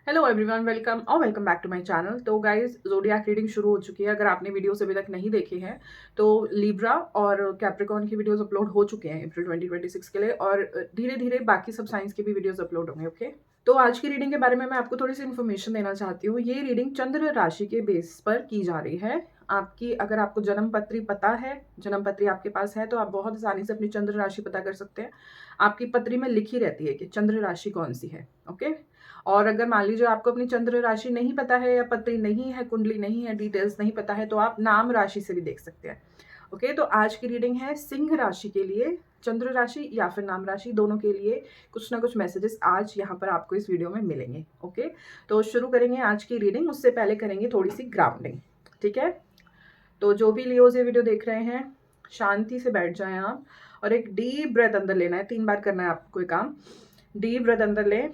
Hello everyone, welcome back to my channel. तो guys, zodiac reading शुरू हो चुकी है। अगर आपने वीडियोस अभी तक नहीं देखे हैं तो लिब्रा और कैप्रिकॉर्न की वीडियोस अपलोड हो चुके हैं अप्रैल 2026 के लिए, और धीरे धीरे बाकी सब साइंस के भी वीडियोस अपलोड होंगे। ओके, तो आज की रीडिंग के बारे में मैं आपको थोड़ी सी इन्फॉर्मेशन देना चाहती हूँ। ये रीडिंग चंद्र राशि के बेस पर की जा रही है। आपकी अगर आपको जन्म पत्री पता है, जन्म पत्री आपके पास है, तो आप बहुत आसानी से अपनी चंद्र राशि पता कर सकते हैं। आपकी पत्री में लिखी रहती है कि चंद्र राशि कौन सी है। ओके, और अगर मान लीजिए आपको अपनी चंद्र राशि नहीं पता है, या पत्री नहीं है, कुंडली नहीं है, डिटेल्स नहीं पता है, तो आप नाम राशि से भी देख सकते हैं। ओके, तो आज की रीडिंग है सिंह राशि के लिए। चंद्र राशि या फिर नाम राशि, दोनों के लिए कुछ ना कुछ मैसेजेस आज यहाँ पर आपको इस वीडियो में मिलेंगे। ओके, तो शुरू करेंगे आज की रीडिंग। उससे पहले करेंगे थोड़ी सी ग्राउंडिंग। ठीक है, तो जो भी लियोज ये वीडियो देख रहे हैं, शांति से बैठ जाएं आप, और एक डीप ब्रेथ अंदर लेना है। 3 बार करना है आपको ये काम। डीप ब्रेथ अंदर लें,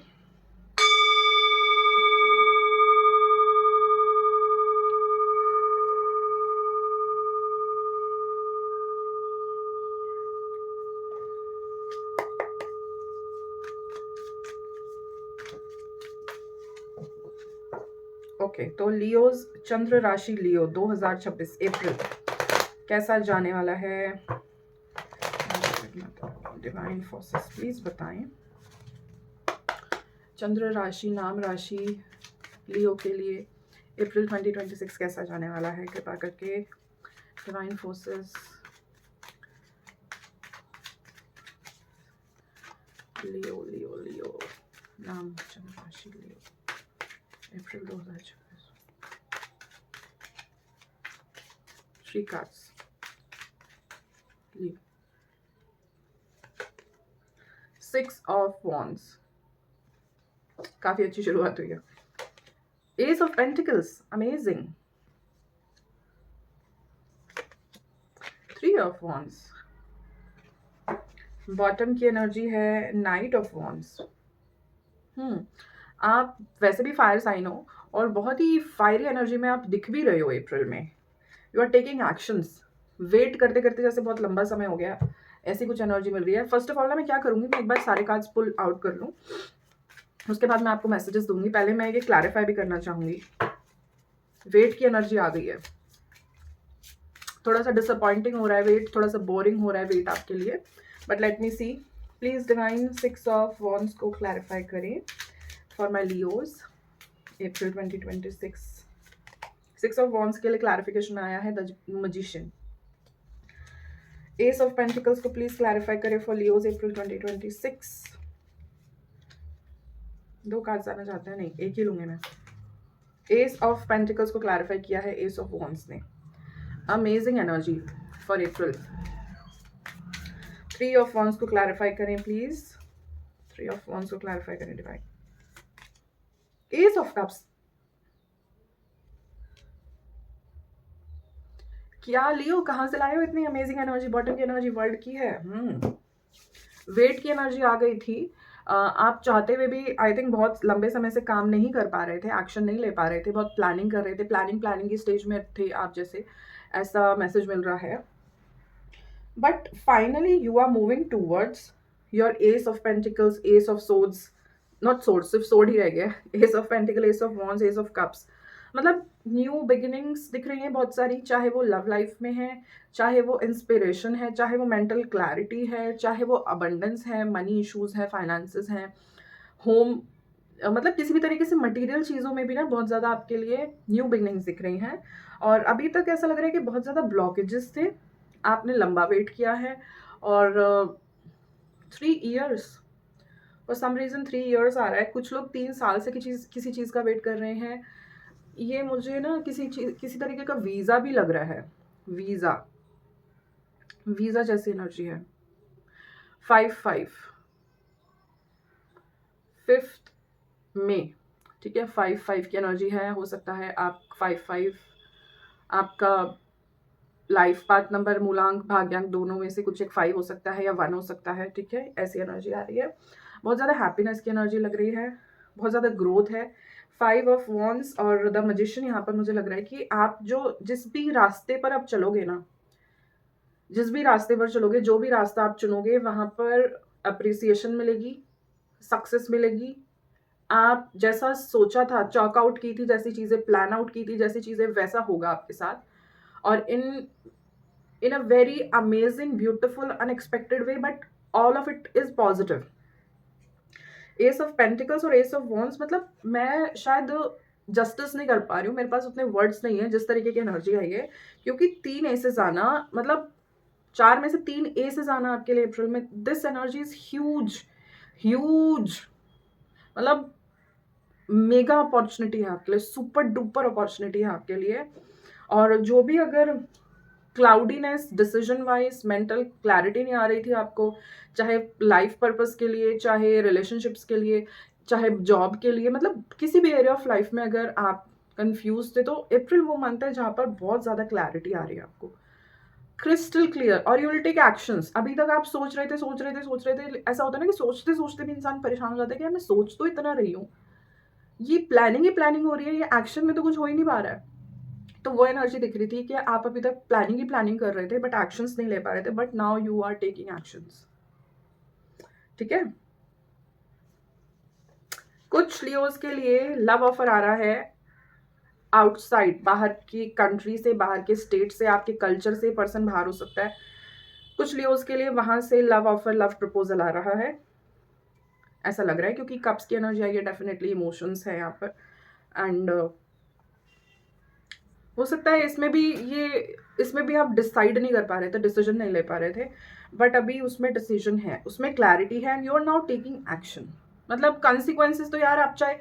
ओके। तो लियोज, चंद्र राशि लियो 2026 अप्रैल कैसा जाने वाला है? डिवाइन फोर्सेस प्लीज बताएं। चंद्र राशि, नाम राशि लियो के लिए अप्रैल 2026 कैसा जाने वाला है? कृपा करके डिवाइन फोर्सेस। लियो लियो लियो, नाम चंद्र राशि लियो अप्रैल 2026। 3 कार्ड्स। लियो, 6 ऑफ वॉन्ड्स, काफी अच्छी शुरुआत हुई है। Ace of pentacles, amazing. 3 of wands, bottom की एनर्जी है नाइट ऑफ वॉन्ड्स। आप वैसे भी फायर साइन हो, और बहुत ही फायरी एनर्जी में आप दिख भी रहे हो अप्रैल में। You are taking actions. Wait करते करते जैसे बहुत लंबा समय हो गया, ऐसी कुछ एनर्जी मिल रही है। फर्स्ट ऑफ ऑल ना, मैं क्या करूंगी, मैं एक बार सारे कार्ड्स पुल आउट कर लूँ, उसके बाद मैं आपको मैसेजेस दूंगी। पहले मैं ये क्लैरिफाई भी करना चाहूंगी। वेट की एनर्जी आ गई है। थोड़ा सा डिसअपॉइंटिंग हो रहा है वेट, थोड़ा सा बोरिंग हो रहा है वेट आपके लिए, but let me see. Please divine 6 of wands को क्लैरिफाई करें for my Leos April 2026। 6 of wands के लिए क्लैरिफिकेशन आया है the magician. Ace of pentacles को प्लीज क्लैरिफाई करें फॉर लियोज अप्रैल 2026। 2 कार्ड्स आना चाहते हैं? नहीं, एक ही लूंगे मैं। एस ऑफ पेंटिकल्स को क्लैरिफाई किया है एस ऑफ वॉन्ड्स ने। Amazing energy for April. 3 of wands को क्लैरिफाई करें प्लीज। 3 ऑफ वॉन्ड्स को क्लैरिफाई करें डिवाइन। एस ऑफ कप्स, क्या लियो, कहां से लाए हो इतनी अमेजिंग एनर्जी? बॉटम की एनर्जी वर्ल्ड की है। वेट की एनर्जी आ गई थी। आप चाहते हुए भी आई थिंक बहुत लंबे समय से काम नहीं कर पा रहे थे, एक्शन नहीं ले पा रहे थे, बहुत प्लानिंग कर रहे थे, प्लानिंग की स्टेज में थे आप जैसे, ऐसा मैसेज मिल रहा है। But finally you are moving towards your ace of pentacles, ace of swords, not sword, सिर्फ सोर्ड ही रह गया। Ace of pentacle, ace of wands, ace of cups. मतलब न्यू बिगिनिंग्स दिख रही हैं बहुत सारी, चाहे वो लव लाइफ में है, चाहे वो इंस्पिरेशन है, चाहे वो मेंटल क्लैरिटी है, चाहे वो अबंडेंस है, मनी इश्यूज है, फाइनेंसेस हैं, होम, मतलब किसी भी तरीके से मटेरियल चीज़ों में भी ना बहुत ज़्यादा आपके लिए न्यू बिगनिंग्स दिख रही हैं। और अभी तक ऐसा लग रहा है कि बहुत ज़्यादा ब्लॉकेजेस थे, आपने लंबा वेट किया है। और 3 years, for some reason 3 years आ रहा है। कुछ लोग 3 साल से किसी चीज़ का वेट कर रहे हैं। ये मुझे ना किसी तरीके का वीज़ा भी लग रहा है। वीज़ा, वीज़ा जैसी एनर्जी है। 5-5, 5 मई, ठीक है। 5-5 की एनर्जी है। हो सकता है आप 5-5 आपका लाइफ पाथ नंबर, मूलांक भाग्यांक दोनों में से कुछ एक 5 हो सकता है, या 1 हो सकता है, ठीक है। ऐसी एनर्जी आ रही है। बहुत ज़्यादा हैप्पीनेस की एनर्जी लग रही है, बहुत ज़्यादा ग्रोथ है। 5 ऑफ वॉन्ड्स और द मैजिशियन, यहाँ पर मुझे लग रहा है कि आप जिस भी रास्ते पर आप चलोगे ना, जिस भी रास्ते पर चलोगे, जो भी रास्ता आप चुनोगे, वहाँ पर अप्रिसिएशन मिलेगी, सक्सेस मिलेगी, आप जैसा सोचा था, चॉक आउट की थी जैसी चीज़ें, प्लान आउट की थी जैसी चीज़ें, वैसा होगा आपके साथ, और in in a very amazing, beautiful, unexpected way, but all of it is positive. Ace of pentacles और एस ऑफ वॉन्ड्स, मतलब मैं शायद जस्टिस नहीं कर पा रही हूँ, मेरे पास उतने वर्ड्स नहीं है जिस तरीके की एनर्जी आई है, क्योंकि 3 एसेस आना, मतलब 4 में से 3 एसेस आना आपके लिए अप्रैल में, this energy is huge, huge, मतलब मेगा अपॉर्चुनिटी है आपके लिए, सुपर डुपर अपॉर्चुनिटी है आपके लिए। और जो भी अगर cloudiness, decision wise mental clarity नहीं आ रही थी आपको, चाहे लाइफ पर्पस के लिए, चाहे रिलेशनशिप्स के लिए, चाहे जॉब के लिए, मतलब किसी भी एरिया ऑफ लाइफ में अगर आप कंफ्यूज थे, तो अप्रैल वो मंथ है जहां पर बहुत ज्यादा क्लैरिटी आ रही है आपको, क्रिस्टल क्लियर, और यू विल टेक एक्शंस। अभी तक आप सोच रहे थे, ऐसा होता है ना कि सोचते सोचते भी इंसान परेशान हो जाता है कि यार मैं सोच तो इतना रही हूँ, ये प्लानिंग ही प्लानिंग हो रही है, ये एक्शन में तो कुछ हो ही नहीं पा रहा है। तो वो एनर्जी दिख रही थी कि आप अभी तक प्लानिंग ही प्लानिंग कर रहे थे, बट एक्शंस नहीं ले पा रहे थे, but now you are taking actions. ठीक है, कुछ लियोज के लिए लव ऑफर आ रहा है आउटसाइड, बाहर की कंट्री से, बाहर के स्टेट से, आपके कल्चर से पर्सन बाहर हो सकता है। कुछ लियोज के लिए वहां से लव ऑफर, लव प्रपोजल आ रहा है, ऐसा लग रहा है, क्योंकि कप्स की एनर्जी आई है, डेफिनेटली इमोशंस है यहाँ पर। एंड हो सकता है इसमें भी आप डिसाइड नहीं कर पा रहे थे, डिसीजन नहीं ले पा रहे थे, बट अभी उसमें डिसीजन है, उसमें क्लैरिटी है, and you are now taking action. मतलब कॉन्सिक्वेंसेज तो यार, आप चाहे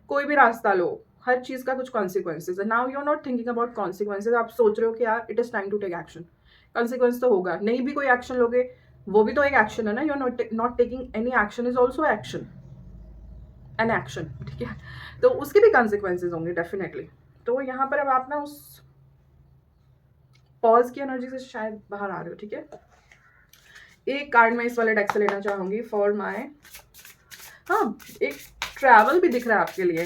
कोई भी रास्ता लो, हर चीज का कुछ कॉन्सिक्वेंसेज है। Now you are not thinking about consequences, आप सोच रहे हो कि यार it is time to take action. Consequence तो होगा, नहीं भी कोई एक्शन लोगे वो भी तो एक एक्शन है ना, you are not taking any action is also action, an action. ठीक है, तो उसके भी कॉन्सिक्वेंसेज होंगे डेफिनेटली। तो यहाँ पर अब आप ना उस पॉज की एनर्जी से शायद बाहर आ रहे हो। ठीक है, एक कार्ड में इस वाले डेक से लेना चाहूंगी फॉर माय, हाँ, एक ट्रैवल भी दिख रहा है आपके लिए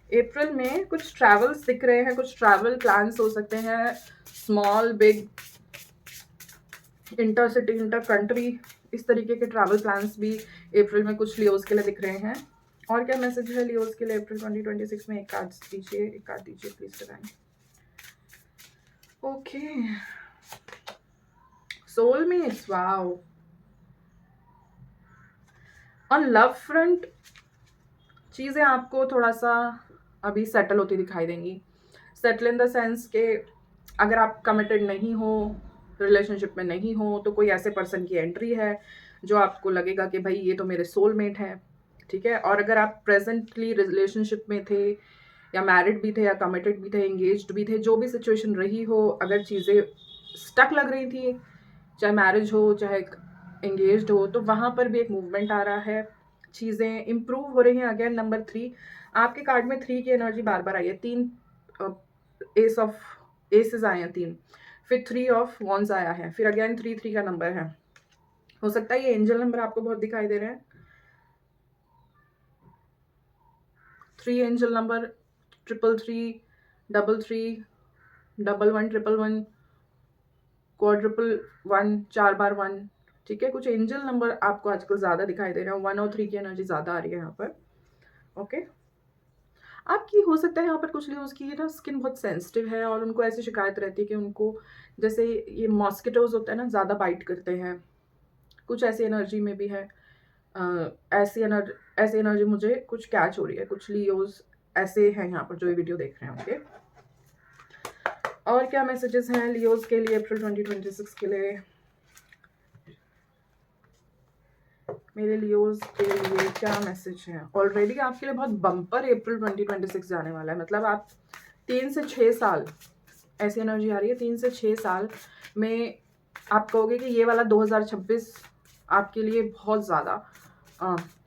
अप्रैल में, कुछ ट्रैवल्स दिख रहे हैं, कुछ ट्रैवल प्लान्स हो सकते हैं, small big, inter city, inter country, इस तरीके के ट्रैवल प्लान्स भी अप्रैल में कुछ लियोज के लिए दिख रहे हैं। और क्या मैसेज है लियोज के लिए अप्रैल 2026 में? एक कार्ड दीजिए, एक कार्ड दीजिए प्लीज बताएं। Okay, soulmates, wow. On love front चीज़ें आपको थोड़ा सा अभी सेटल होती दिखाई देंगी, सेटल इन द सेंस के अगर आप कमिटेड नहीं हो, रिलेशनशिप में नहीं हो, तो कोई ऐसे पर्सन की एंट्री है जो आपको लगेगा कि भाई ये तो मेरे सोलमेट है। ठीक है, और अगर आप प्रेजेंटली रिलेशनशिप में थे, या मैरिड भी थे, या कमिटेड भी थे, एंगेज्ड भी थे, जो भी सिचुएशन रही हो, अगर चीज़ें स्टक लग रही थी, चाहे मैरिज हो चाहे एंगेज्ड हो, तो वहाँ पर भी एक मूवमेंट आ रहा है, चीज़ें इंप्रूव हो रही हैं। अगेन नंबर 3, आपके कार्ड में 3 की एनर्जी बार बार आई है, 3 एस ऑफ एसेस आए हैं, 3, फिर 3 ऑफ वॉन्स आया है, फिर अगेन 3 का नंबर है। हो सकता है ये एंजल नंबर आपको बहुत दिखाई दे रहे हैं, 3 एंजल नंबर, 333, 33, 11, 111, क्वाड्रिपल 1, 4 बार 1। ठीक है, कुछ एंजल नंबर आपको आजकल ज्यादा दिखाई दे रहे हैं, 1 और 3 की एनर्जी ज्यादा आ रही है यहाँ पर। ओके, आपकी हो सकता है यहाँ पर कुछ लोगों की ना स्किन बहुत सेंसिटिव है, और उनको ऐसी शिकायत रहती है कि उनको जैसे ये मॉस्किटोज होता है ना, ज़्यादा बाइट करते हैं, कुछ ऐसी एनर्जी में भी है। ऐसी एनर्जी मुझे कुछ कैच हो रही है, कुछ लियोज ऐसे हैं यहाँ पर जो ये वीडियो देख रहे हैं। ओके, और क्या मैसेजेस हैं लियोज के लिए अप्रैल 2026 के लिए? मेरे लियोज के लिए क्या मैसेज है? ऑलरेडी आपके लिए बहुत बम्पर अप्रैल 2026 जाने वाला है, मतलब आप 3 से 6 साल, ऐसी एनर्जी आ रही है, 3 से 6 साल में आप कहोगे कि ये वाला 2026 आपके लिए बहुत ज़्यादा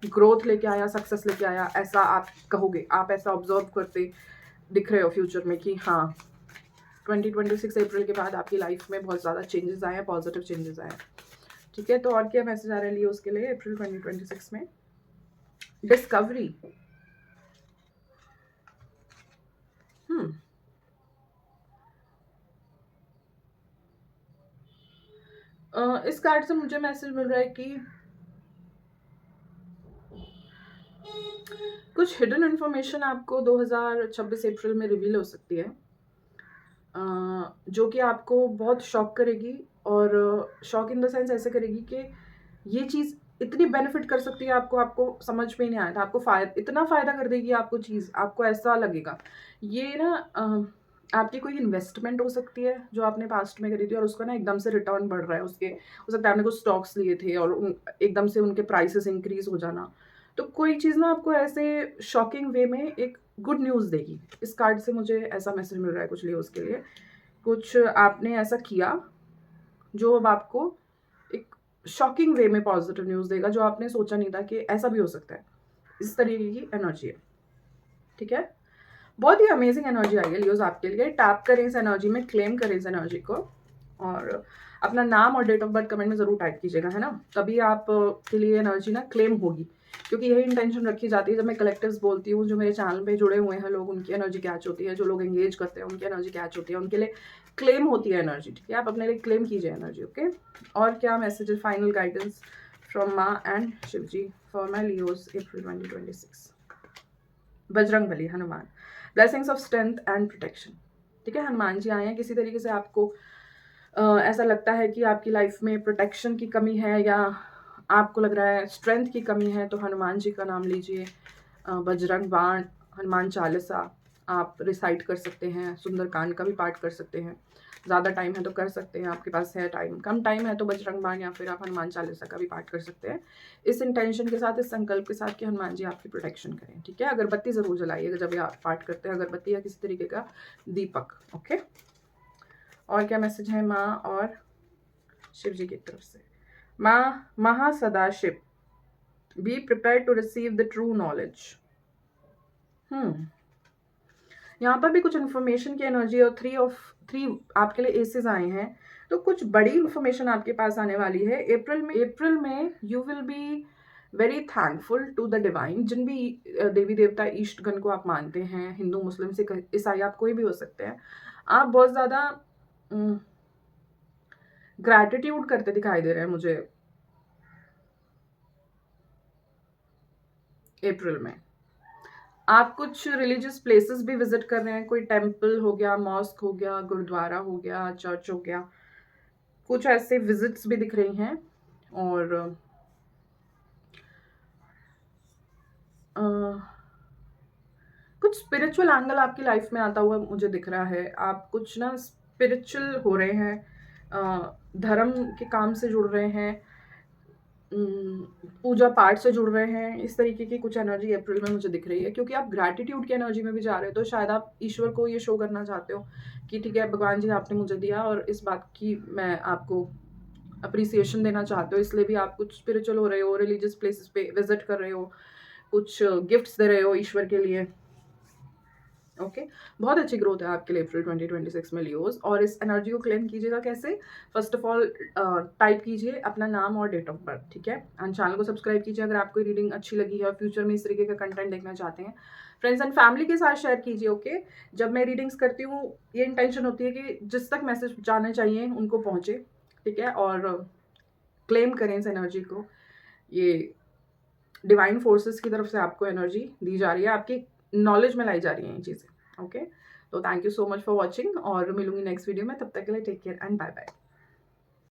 ग्रोथ लेके आया, सक्सेस लेके आया, ऐसा आप कहोगे, आप ऐसा ऑब्जर्व करते दिख रहे हो फ्यूचर में कि हाँ 2026 अप्रैल के बाद आपकी लाइफ में बहुत ज़्यादा चेंजेस आए हैं, पॉजिटिव चेंजेस आए हैं। ठीक है, तो और क्या मैसेज आ रहा है लियो उसके लिए अप्रैल 2026 में? डिस्कवरी, इस कार्ड से मुझे मैसेज मिल रहा है कि कुछ हिडन इन्फॉर्मेशन आपको 2026 अप्रैल में रिवील हो सकती है, जो कि आपको बहुत शॉक करेगी। और शॉक इन द सेंस ऐसे करेगी कि ये चीज़ इतनी बेनिफिट कर सकती है आपको, आपको समझ में ही नहीं आया था। आपको इतना फ़ायदा कर देगी आपको चीज़, आपको ऐसा लगेगा। ये ना आपकी कोई इन्वेस्टमेंट हो सकती है जो आपने पास्ट में करी थी और उसका ना एकदम से रिटर्न बढ़ रहा है उसके। हो सकता है आपने कुछ स्टॉक्स लिए थे और एकदम से उनके प्राइसेस इंक्रीज हो जाना। तो कोई चीज़ ना आपको ऐसे शॉकिंग वे में एक गुड न्यूज़ देगी। इस कार्ड से मुझे ऐसा मैसेज मिल रहा है कुछ लियोज़ के लिए। कुछ आपने ऐसा किया जो अब आपको एक शॉकिंग वे में पॉजिटिव न्यूज़ देगा, जो आपने सोचा नहीं था कि ऐसा भी हो सकता है। इस तरीके की एनर्जी है, ठीक है। बहुत ही अमेजिंग एनर्जी आई है लियोज़ आपके लिए। टैप करें इस एनर्जी में, क्लेम करें इस एनर्जी को, और अपना नाम और डेट ऑफ बर्थ कमेंट में ज़रूर टाइप कीजिएगा, है ना। तभी आप के लिए एनर्जी ना क्लेम होगी, क्योंकि यही इंटेंशन रखी जाती है जब मैं कलेक्टिव्स बोलती हूँ। जो मेरे चैनल पे जुड़े हुए हैं लोग, उनकी एनर्जी कैच होती है। जो लोग एंगेज करते हैं उनकी एनर्जी कैच होती है, उनके लिए क्लेम होती है एनर्जी, ठीक है। आप अपने लिए क्लेम कीजिए एनर्जी, ओके। और क्या मैसेज है, फाइनल गाइडेंस फ्रॉम माँ and Shivji for my Leos April 2026। Bajrang Bali, Hanuman, blessings of strength and protection, ठीक है। हनुमान जी आए हैं। किसी तरीके से आपको ऐसा लगता है कि आपकी लाइफ में प्रोटेक्शन की कमी है, या आपको लग रहा है स्ट्रेंथ की कमी है, तो हनुमान जी का नाम लीजिए। बजरंग बाण, हनुमान चालीसा आप रिसाइट कर सकते हैं, सुंदरकांड का भी पाठ कर सकते हैं। ज़्यादा टाइम है तो कर सकते हैं, आपके पास है टाइम। कम टाइम है तो बजरंग बाण या फिर आप हनुमान चालीसा का भी पाठ कर सकते हैं, इस इंटेंशन के साथ, इस संकल्प के साथ कि हनुमान जी आपकी प्रोटेक्शन करें, ठीक है। अगरबत्ती ज़रूर जलाइएगा जब ये आप पाठ करते हैं, अगरबत्ती या किसी तरीके का दीपक, ओके। और क्या मैसेज है माँ और शिव जी की तरफ से। माँ Mahasadashiv, be prepare to receive the true knowledge. यहाँ पर भी कुछ इन्फॉर्मेशन की एनर्जी, और थ्री आपके लिए एसेस आए हैं, तो कुछ बड़ी इन्फॉर्मेशन आपके पास आने वाली है अप्रैल में you will be very thankful to the divine. जिन भी देवी देवता ईष्टगण को आप मानते हैं, हिंदू मुस्लिम सिख ईसाई, आप कोई भी हो सकते हैं, आप बहुत ज़्यादा ग्रैटिट्यूड करते दिखाई दे रहे हैं मुझे अप्रैल में। आप कुछ रिलीजियस प्लेसेस भी विजिट कर रहे हैं, कोई टेम्पल हो गया, मॉस्क हो गया, गुरुद्वारा हो गया, चर्च हो गया, कुछ ऐसे विजिट्स भी दिख रही हैं। और कुछ स्पिरिचुअल एंगल आपकी लाइफ में आता हुआ मुझे दिख रहा है। आप कुछ ना स्पिरिचुअल हो रहे हैं, धर्म के काम से जुड़ रहे हैं, पूजा पाठ से जुड़ रहे हैं। इस तरीके की कुछ एनर्जी अप्रैल में मुझे दिख रही है, क्योंकि आप ग्रैटिट्यूड की एनर्जी में भी जा रहे हो। तो शायद आप ईश्वर को ये शो करना चाहते हो कि ठीक है भगवान जी, आपने मुझे दिया और इस बात की मैं आपको अप्रिसिएशन देना चाहते हो, इसलिए भी आप कुछ स्पिरिचुअल हो रहे हो, रिलीजियस प्लेसेस पे विजिट कर रहे हो, कुछ गिफ्ट्स दे रहे हो ईश्वर के लिए, ओके। बहुत अच्छी ग्रोथ है आपके लिए अप्रैल 2026 में लियोज। और इस एनर्जी को क्लेम कीजिएगा कैसे? फर्स्ट ऑफ ऑल टाइप कीजिए अपना नाम और डेट ऑफ बर्थ, ठीक है। एंड चैनल को सब्सक्राइब कीजिए अगर आपको रीडिंग अच्छी लगी है और फ्यूचर में इस तरीके का कंटेंट देखना चाहते हैं। फ्रेंड्स एंड फैमिली के साथ शेयर कीजिए, ओके। जब मैं रीडिंग्स करती हूँ, ये इंटेंशन होती है कि जिस तक मैसेज जाने चाहिए उनको पहुँचे, ठीक है। और क्लेम करें इस एनर्जी को। ये डिवाइन फोर्सेस की तरफ से आपको एनर्जी दी जा रही है, आपकी नॉलेज में लाई जा रही हैं ये चीज़ें, ओके। तो thank you so much for watching, और मिलूंगी नेक्स्ट वीडियो में। तब तक के लिए take care and bye bye.